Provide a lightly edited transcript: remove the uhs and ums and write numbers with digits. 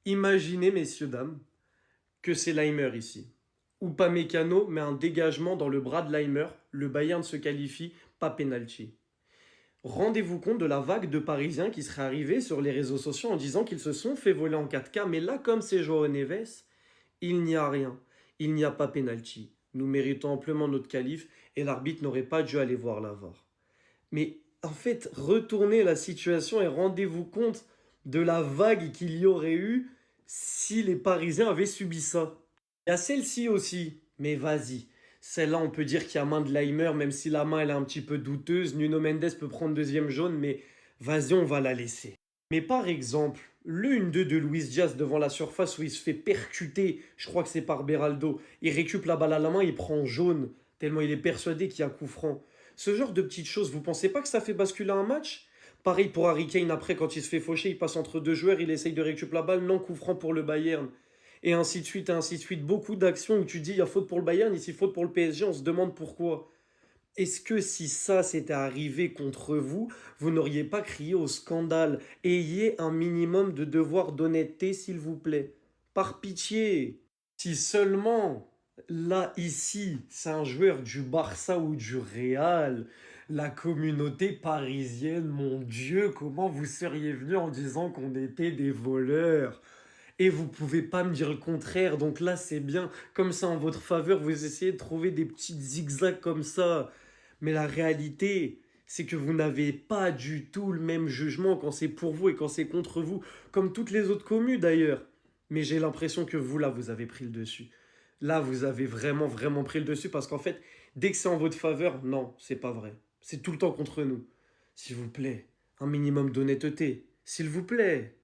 Imaginez, messieurs, dames, que c'est Leimer ici. Ou pas Mécano, mais un dégagement dans le bras de Leimer. Le Bayern se qualifie, pas penalty. Rendez-vous compte de la vague de Parisiens qui seraient arrivés sur les réseaux sociaux en disant qu'ils se sont fait voler en 4K. Mais là, comme c'est Joao Neves, il n'y a rien. Il n'y a pas penalty. Nous méritons amplement notre qualif et l'arbitre n'aurait pas dû aller voir la VAR. Mais en fait, retournez la situation et rendez-vous compte de la vague qu'il y aurait eu si les Parisiens avaient subi ça. Il y a celle-ci aussi, mais vas-y. Celle-là, on peut dire qu'il y a main de Leimer, même si la main elle est un petit peu douteuse. Nuno Mendes peut prendre deuxième jaune, mais vas-y, on va la laisser. Mais par exemple, le 1-2 de Luis Diaz devant la surface où il se fait percuter, je crois que c'est par Beraldo, il récupère la balle à la main, il prend jaune, tellement il est persuadé qu'il y a coup franc. Ce genre de petites choses, vous pensez pas que ça fait basculer un match? Pareil pour Harry Kane après, quand il se fait faucher, il passe entre deux joueurs, il essaye de récupérer la balle, non coup franc pour le Bayern. Et ainsi de suite, et ainsi de suite. Beaucoup d'actions où tu dis il y a faute pour le Bayern, ici faute pour le PSG, on se demande pourquoi. Est-ce que si ça s'était arrivé contre vous, vous n'auriez pas crié au scandale? Ayez un minimum de devoir d'honnêteté, s'il vous plaît. Par pitié. Si seulement, là, ici, c'est un joueur du Barça ou du Real, la communauté parisienne, mon Dieu, comment vous seriez venus en disant qu'on était des voleurs? Et vous pouvez pas me dire le contraire, donc là c'est bien, comme ça en votre faveur, vous essayez de trouver des petites zigzags comme ça. Mais la réalité, c'est que vous n'avez pas du tout le même jugement quand c'est pour vous et quand c'est contre vous, comme toutes les autres communes d'ailleurs. Mais j'ai l'impression que vous, là, vous avez pris le dessus. Là, vous avez vraiment, vraiment pris le dessus parce qu'en fait, dès que c'est en votre faveur, non, c'est pas vrai. C'est tout le temps contre nous. S'il vous plaît, un minimum d'honnêteté. S'il vous plaît.